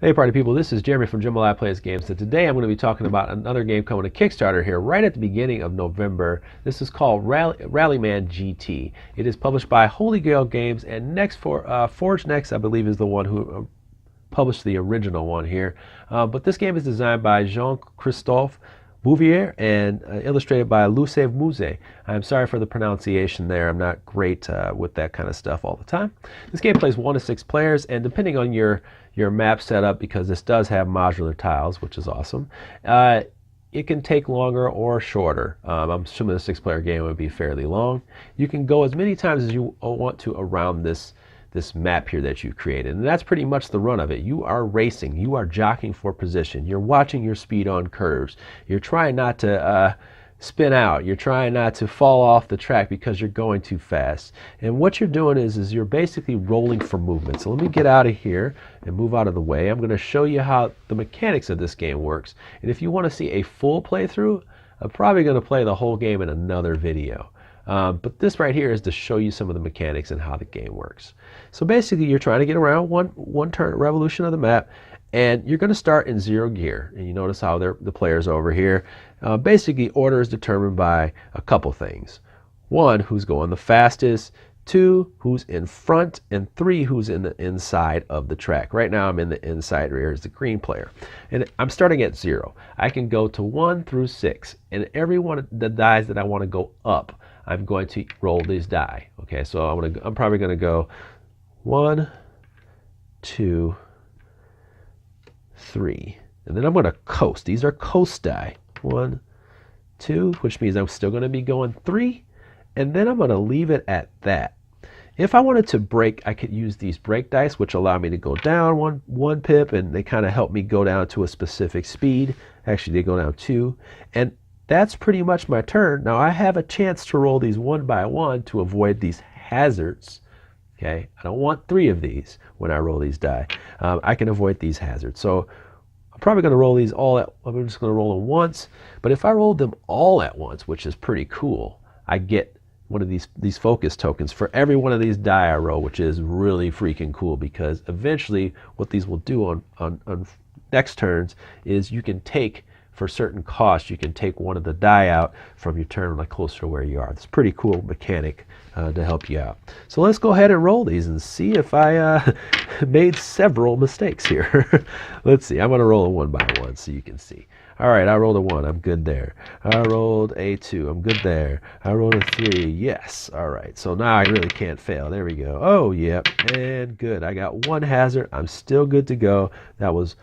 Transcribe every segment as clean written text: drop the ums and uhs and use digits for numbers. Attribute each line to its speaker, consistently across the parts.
Speaker 1: Hey party people, this is Jeremy from Jambalyaplaysgame. So today I'm going to be talking about another game coming to Kickstarter here right at the beginning of November. This is called Rallyman GT. It is published by Holy Grail Games, and Forge Next I believe is the one who published the original one here. But this game is designed by Jean-Christophe Bouvier and illustrated by Lucève Muse. I'm sorry for the pronunciation there. I'm not great with that kind of stuff all the time. This game plays 1 to 6 players, and depending on your map setup, because this does have modular tiles, which is awesome, it can take longer or shorter. I'm assuming the 6-player game would be fairly long. You can go as many times as you want to around this map here that you created, and that's pretty much the run of it. You are racing, you are jockeying for position, you're watching your speed on curves, you're trying not to spin out, you're trying not to fall off the track because you're going too fast. And what you're doing is you're basically rolling for movement. So let me get out of here and move out of the way. I'm going to show you how the mechanics of this game works, and if you want to see a full playthrough, I'm probably going to play the whole game in another video. But this right here is to show you some of the mechanics and how the game works. So basically you're trying to get around one turn revolution of the map, and you're going to start in 0 gear. And you notice how the players over here. Basically order is determined by a couple things. 1, who's going the fastest. 2, who's in front, and 3, who's in the inside of the track. Right now I'm in the inside rear as the green player, and I'm starting at 0. I can go to 1 through 6, and every one of the dice that I want to go up, I'm going to roll these die. Okay, so I'm probably going to go 1, 2, 3, and then I'm going to coast. These are coast die. 1, 2, which means I'm still going to be going 3, and then I'm going to leave it at that. If I wanted to break, I could use these break dice, which allow me to go down one pip, and they kind of help me go down to a specific speed. Actually, they go down 2, and that's pretty much my turn. Now I have a chance to roll these one by one to avoid these hazards. Okay, I don't want 3 of these when I roll these die. I can avoid these hazards. So I'm probably going to roll these all I'm just going to roll them once. But if I rolled them all at once, which is pretty cool, I get one of these focus tokens for every one of these die I roll, which is really freaking cool, because eventually what these will do on next turns is you can take, for certain costs, you can take one of the die out from your turn, like closer to where you are. It's a pretty cool mechanic to help you out. So let's go ahead and roll these and see if I made several mistakes here. Let's see. I'm going to roll a 1 by 1 so you can see. All right, I rolled a 1. I'm good there. I rolled a 2. I'm good there. I rolled a 3. Yes. All right. So now I really can't fail. There we go. Oh, yep. And good. I got 1 hazard. I'm still good to go. That was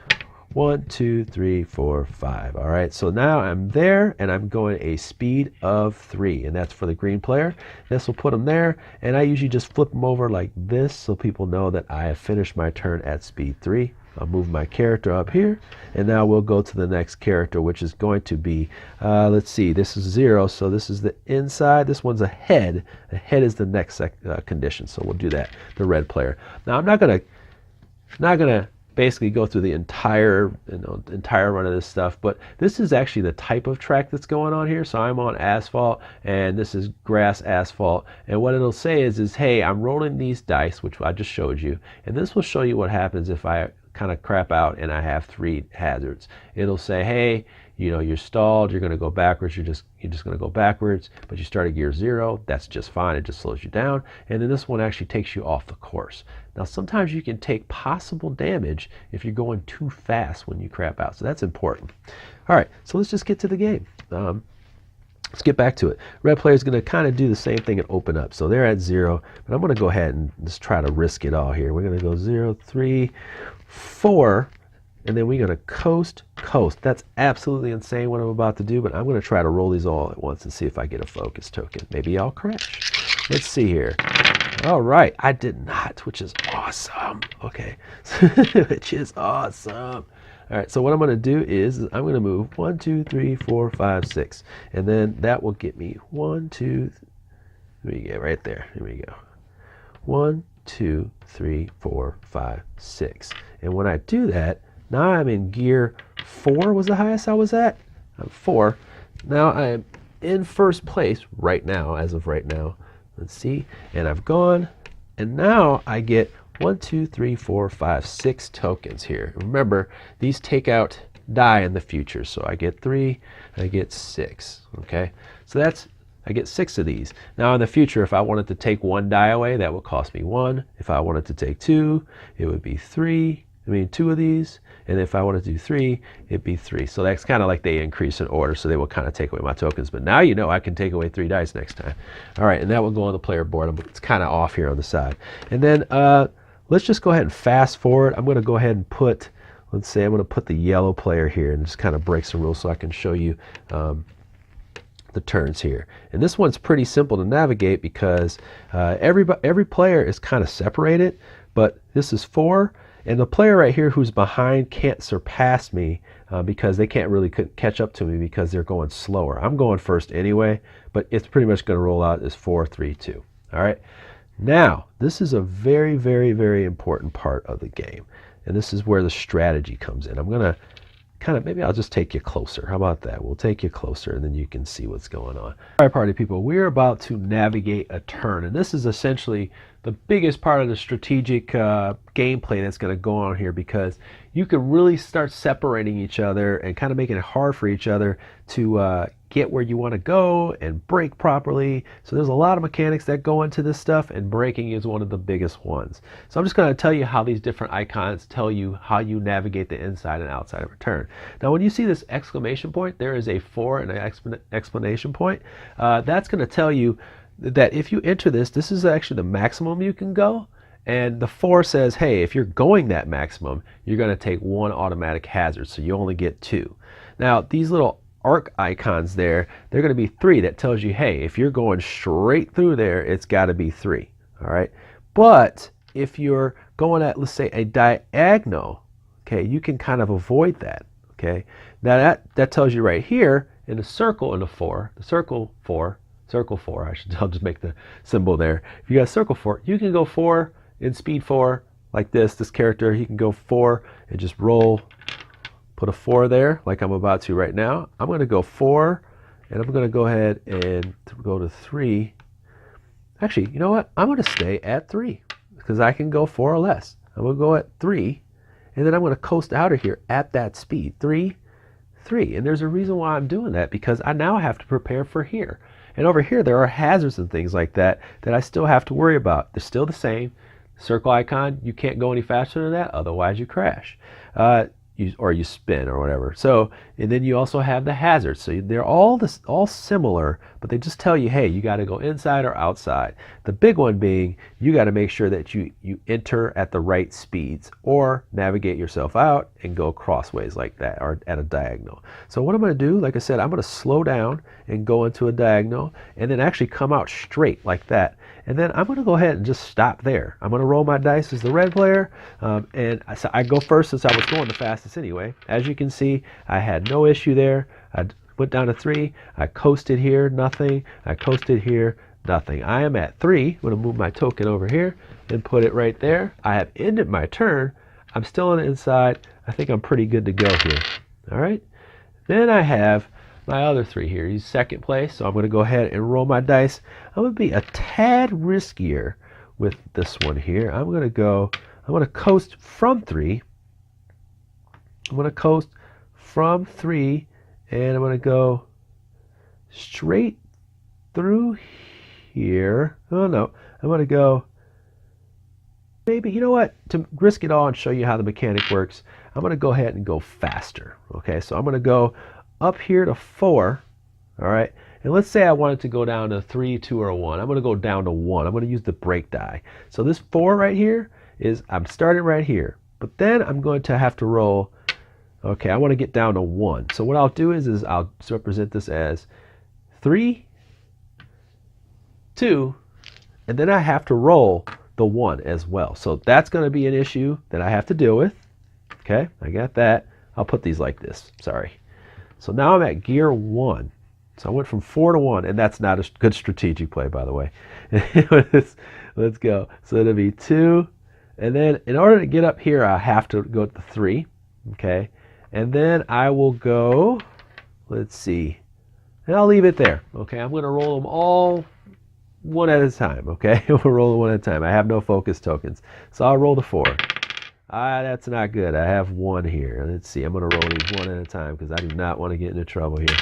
Speaker 1: 1, 2, 3, 4, 5. All right, so now I'm there, and I'm going a speed of 3, and that's for the green player. This will put them there, and I usually just flip them over like this so people know that I have finished my turn at speed 3. I'll move my character up here, and now we'll go to the next character, which is going to be, let's see, this is 0, so this is the inside. This one's ahead. Ahead is the next condition, so we'll do that, the red player. Now I'm not gonna basically go through the entire run of this stuff, but this is actually the type of track that's going on here. So I'm on asphalt, and this is grass asphalt, and what it'll say is hey, I'm rolling these dice, which I just showed you, and this will show you what happens if I kind of crap out and I have 3 hazards. It'll say, hey, you know, you're stalled, you're going to go backwards, you're just going to go backwards, but you start at gear 0, that's just fine, it just slows you down. And then this one actually takes you off the course. Now sometimes you can take possible damage if you're going too fast when you crap out, so that's important. All right, so let's just get to the game. Let's get back to it. Red player is going to kind of do the same thing and open up. So they're at 0, but I'm going to go ahead and just try to risk it all here. We're going to go 0, 3, 4, and then we're going to coast. That's absolutely insane what I'm about to do, but I'm going to try to roll these all at once and see if I get a focus token. Maybe I'll crash. Let's see here. All right, I did not, which is awesome. Okay, which is awesome. All right, so what I'm going to do is I'm going to move 1, 2, 3, 4, 5, 6, and then that will get me 1, 2, 3, right there. Here we go. 1, 2, 3, 4, 5, 6. And when I do that, now I'm in gear 4 was the highest I was at. I'm 4. Now I am in first place right now, as of right now. Let's see. And I've gone, and now I get 1, 2, 3, 4, 5, 6 tokens here. Remember, these take out die in the future. So I get 3, I get 6. Okay, so that's, I get 6 of these. Now in the future, if I wanted to take 1 die away, that would cost me 1. If I wanted to take 2, it would be 3. I mean 2 of these. And if I wanted to do 3, it'd be 3. So that's kind of like they increase in order, so they will kind of take away my tokens. But now you know I can take away 3 dice next time. All right, and that will go on the player board. It's kind of off here on the side. And then let's just go ahead and fast forward. I'm going to go ahead and put, let's say I'm going to put the yellow player here and just kind of break some rules so I can show you the turns here. And this one's pretty simple to navigate because every player is kind of separated, but this is 4. And the player right here who's behind can't surpass me because they can't really catch up to me because they're going slower. I'm going first anyway, but it's pretty much going to roll out as 4, 3, 2. All right. Now, this is a very, very, very important part of the game. And this is where the strategy comes in. I'm going to kind of, maybe I'll just take you closer. How about that? We'll take you closer and then you can see what's going on. All right, party people, we're about to navigate a turn. And this is essentially the biggest part of the strategic gameplay that's going to go on here, because you can really start separating each other and kind of making it hard for each other to get where you want to go and break properly. So there's a lot of mechanics that go into this stuff, and breaking is one of the biggest ones. So I'm just going to tell you how these different icons tell you how you navigate the inside and outside of a turn. Now when you see this exclamation point, there is a 4 and an explanation point. That's going to tell you that if you enter this, this is actually the maximum you can go. And the 4 says, hey, if you're going that maximum, you're going to take 1 automatic hazard, so you only get 2. Now these little arc icons there, they're going to be 3. That tells you, hey, if you're going straight through there, it's got to be 3. All right. But if you're going at, let's say, a diagonal, okay, you can kind of avoid that. Okay. Now that tells you right here in the circle in the 4, the circle 4, I'll just make the symbol there. If you got circle 4, you can go 4 in speed 4 like this character. He can go 4 and just roll. Put a 4 there like I'm about to right now. I'm going to go 4 and I'm going to go ahead and go to 3. Actually, you know what? I'm going to stay at 3 because I can go 4 or less. I'm going to go at 3 and then I'm going to coast out of here at that speed. 3, 3. And there's a reason why I'm doing that, because I now have to prepare for here. And over here there are hazards and things like that that I still have to worry about. They're still the same. Circle icon, you can't go any faster than that, otherwise you crash. Or you spin or whatever. So, and then you also have the hazards. So they're all similar, but they just tell you, hey, you got to go inside or outside. The big one being, you got to make sure that you enter at the right speeds, or navigate yourself out and go crossways like that, or at a diagonal. So what I'm going to do, like I said, I'm going to slow down and go into a diagonal, and then actually come out straight like that. And then I'm going to go ahead and just stop there. I'm going to roll my dice as the red player, and I go first since I was going the fastest anyway. As you can see, I had no issue there. I went down to 3. I coasted here, nothing. I coasted here, nothing. I am at 3. I'm going to move my token over here and put it right there. I have ended my turn. I'm still on the inside. I think I'm pretty good to go here. All right. Then I have my other 3 here. He's second place, so I'm going to go ahead and roll my dice. I'm going to be a tad riskier with this one here. I'm going to coast from 3. I'm going to coast from 3, and I'm going to go straight through here. Oh no, I'm going to go, maybe, you know what, to risk it all and show you how the mechanic works, I'm going to go ahead and go faster. Okay, so I'm going to go up here to 4, all right, and let's say I wanted to go down to 3, 2, or 1. I'm going to go down to 1. I'm going to use the break die. So this 4 right here is, I'm starting right here, but then I'm going to have to roll, okay, I want to get down to 1. So what I'll do is I'll represent this as 3, 2, and then I have to roll the 1 as well. So that's going to be an issue that I have to deal with. Okay, I got that. I'll put these like this, sorry. So now I'm at gear 1. So I went from 4 to 1, and that's not a good strategic play, by the way. Let's go. So it'll be 2, and then in order to get up here, I have to go to 3. Okay, and then I will go, let's see, and I'll leave it there. Okay, I'm going to roll them all one at a time, okay? We'll roll one at a time. I have no focus tokens. So I'll roll the 4. That's not good. I have 1 here. Let's see. I'm going to roll these one at a time because I do not want to get into trouble here.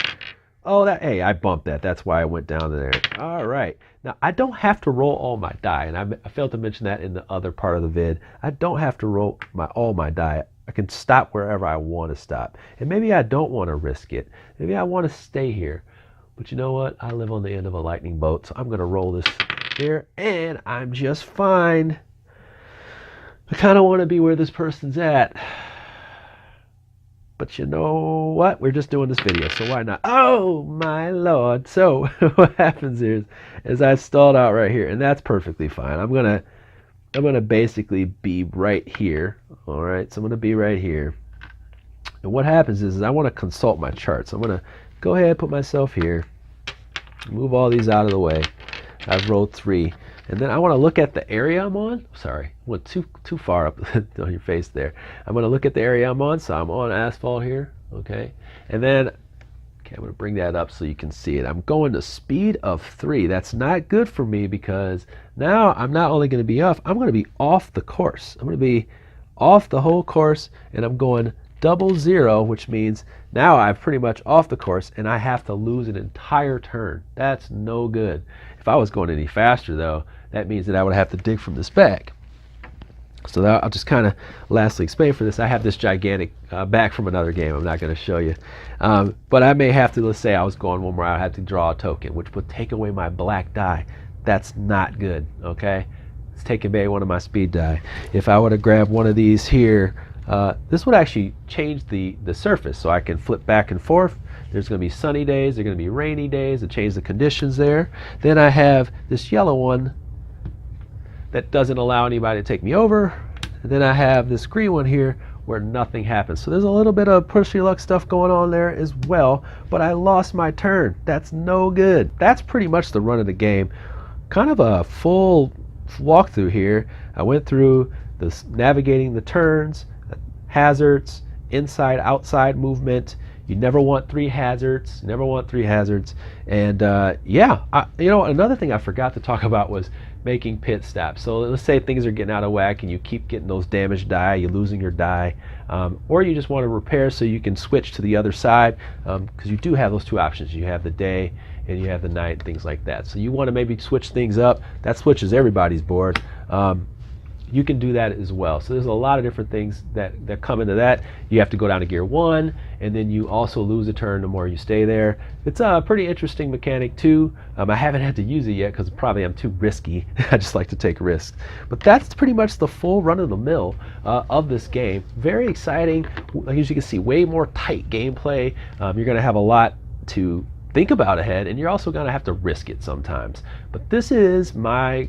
Speaker 1: Oh, hey, I bumped that. That's why I went down to there. All right. Now, I don't have to roll all my die, and I failed to mention that in the other part of the vid. I don't have to roll all my die. I can stop wherever I want to stop. And maybe I don't want to risk it. Maybe I want to stay here. But you know what? I live on the end of a lightning bolt, so I'm going to roll this here, and I'm just fine. I kind of want to be where this person's at. But you know what? We're just doing this video, so why not? Oh, my Lord. So what happens here is I stalled out right here, and that's perfectly fine. I'm gonna basically be right here. All right, so I'm gonna be right here. And what happens is I want to consult my charts. I'm gonna go ahead and put myself here, move all these out of the way. I've rolled 3. And then I want to look at the area I'm on. Sorry, I went too far up on your face there. I'm going to look at the area I'm on. So I'm on asphalt here, okay? And then, okay, I'm going to bring that up so you can see it. I'm going to speed of 3. That's not good for me because now I'm not only going to be off, I'm going to be off the course. I'm going to be off the whole course, and I'm going 00, which means now I'm pretty much off the course, and I have to lose an entire turn. That's no good. If I was going any faster, though, that means that I would have to dig from this bag. So I'll just kind of lastly explain for this. I have this gigantic bag from another game. I'm not going to show you. But I may have to, let's say I was going one more, I had to draw a token, which would take away my black die. That's not good, okay? It's taking away one of my speed die. If I were to grab one of these here, this would actually change the surface, so I can flip back and forth. There's going to be sunny days, there's going to be rainy days, it changes the conditions there. Then I have this yellow one that doesn't allow anybody to take me over. And then I have this green one here where nothing happens. So there's a little bit of push your luck stuff going on there as well, but I lost my turn. That's no good. That's pretty much the run of the game. Kind of a full walkthrough here. I went through this navigating the turns, hazards, inside outside movement. You never want 3 hazards. You never want 3 hazards. And yeah, you know, another thing I forgot to talk about was making pit stops. So let's say things are getting out of whack and you keep getting those damaged die, you're losing your die, or you just want to repair so you can switch to the other side, because you do have those 2 options. You have the day and you have the night, things like that. So you want to maybe switch things up. That switches everybody's board. You can do that as well. So there's a lot of different things that come into that. You have to go down to gear 1, and then you also lose a turn the more you stay there. It's a pretty interesting mechanic too. I haven't had to use it yet because probably I'm too risky. I just like to take risks. But that's pretty much the full run-of-the-mill of this game. Very exciting. As you can see, way more tight gameplay. You're going to have a lot to think about ahead, and you're also going to have to risk it sometimes. But this is my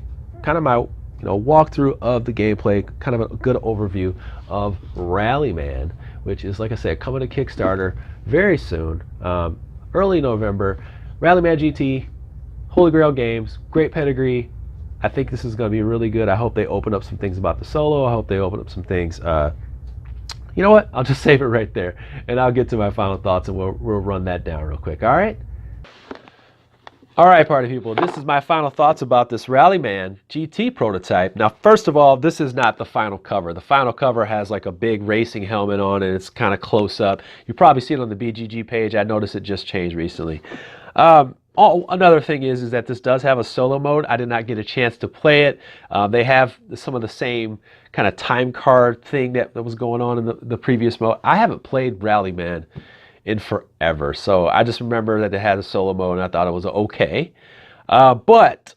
Speaker 1: walkthrough of the gameplay, kind of a good overview of Rallyman, which is, like I said, coming to Kickstarter very soon, early November. Rallyman GT, Holy Grail Games, great pedigree. I think this is going to be really good. I hope they open up some things about the solo. I hope they open up some things. You know what? I'll just save it right there, and I'll get to my final thoughts, and we'll run that down real quick. All right? All right, party people, this is my final thoughts about this Rallyman GT prototype. Now, first of all, this is not the final cover. The final cover has like a big racing helmet on it. It's kind of close up. You probably see it on the BGG page. I noticed it just changed recently. Another thing is that this does have a solo mode. I did not get a chance to play it. They have some of the same kind of time card thing that was going on in the previous mode. I haven't played Rallyman in forever, so I just remember that it had a solo mode and I thought it was okay. But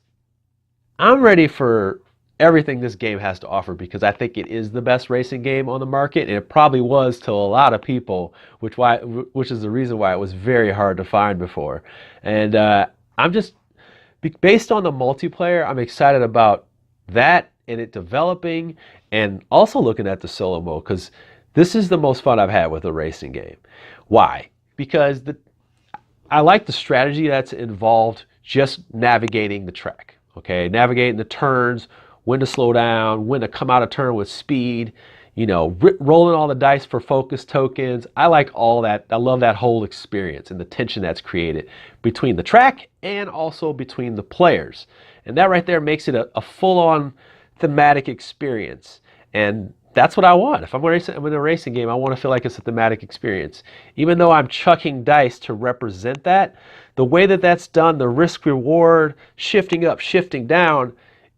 Speaker 1: I'm ready for everything this game has to offer because I think it is the best racing game on the market, and it probably was to a lot of people, which is the reason why it was very hard to find before. And I'm just, based on the multiplayer, I'm excited about that and it developing, and also looking at the solo mode, because this is the most fun I've had with a racing game. Why? Because I like the strategy that's involved just navigating the track, okay? Navigating the turns, when to slow down, when to come out of turn with speed, you know, rolling all the dice for focus tokens. I like all that. I love that whole experience and the tension that's created between the track and also between the players. And that right there makes it a full-on thematic experience. And that's what I want. If I'm in a racing game, I want to feel like it's a thematic experience. Even though I'm chucking dice to represent that, the way that that's done, the risk-reward, shifting up, shifting down,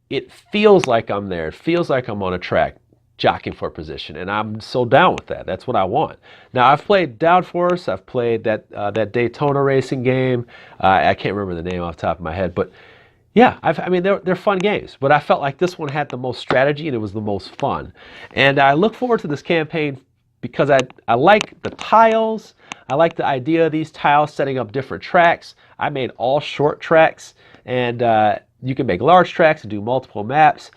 Speaker 1: it feels like I'm there. It feels like I'm on a track jockeying for position, and I'm so down with that. That's what I want. Now, I've played Downforce. I've played that Daytona racing game. I can't remember the name off the top of my head, but yeah, I mean, they're fun games, but I felt like this one had the most strategy and it was the most fun. And I look forward to this campaign because I like the tiles. I like the idea of these tiles setting up different tracks. I made all short tracks, and you can make large tracks and do multiple maps.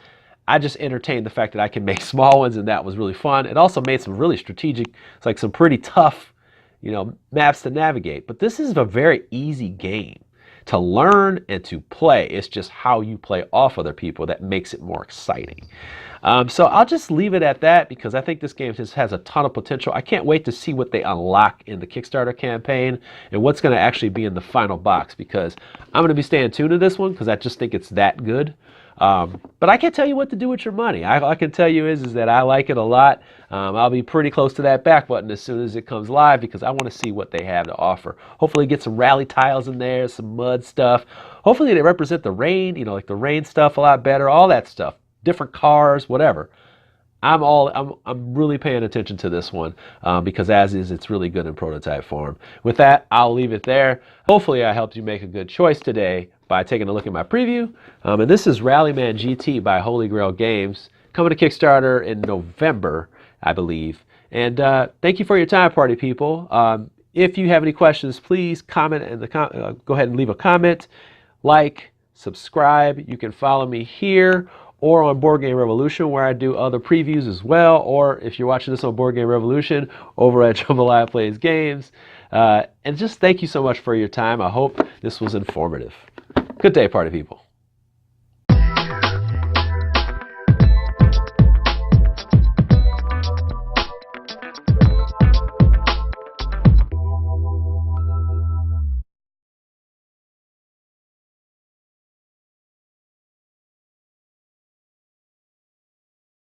Speaker 1: I just entertained the fact that I can make small ones, and that was really fun. It also made some really strategic, it's like some pretty tough, maps to navigate. But this is a very easy game to learn and to play. It's just how you play off other people that makes it more exciting. So I'll just leave it at that because I think this game just has a ton of potential. I can't wait to see what they unlock in the Kickstarter campaign and what's going to actually be in the final box, because I'm going to be staying tuned to this one because I just think it's that good. But I can't tell you what to do with your money. All I can tell you is that I like it a lot. I'll be pretty close to that back button as soon as it comes live because I want to see what they have to offer. Hopefully get some rally tiles in there, some mud stuff. Hopefully they represent the rain, like the rain stuff a lot better, all that stuff. Different cars, whatever. I'm really paying attention to this one because as is, it's really good in prototype form. With that, I'll leave it there. Hopefully I helped you make a good choice today by taking a look at my preview. And this is Rallyman GT by Holy Grail Games, coming to Kickstarter in November, I believe. And thank you for your time, party people. If you have any questions, please comment in the go ahead and leave a comment, like, subscribe. You can follow me here or on Board Game Revolution, where I do other previews as well, or if you're watching this on Board Game Revolution, over at Jambalyaplaysgame. And just thank you so much for your time. I hope this was informative. Good day, party people.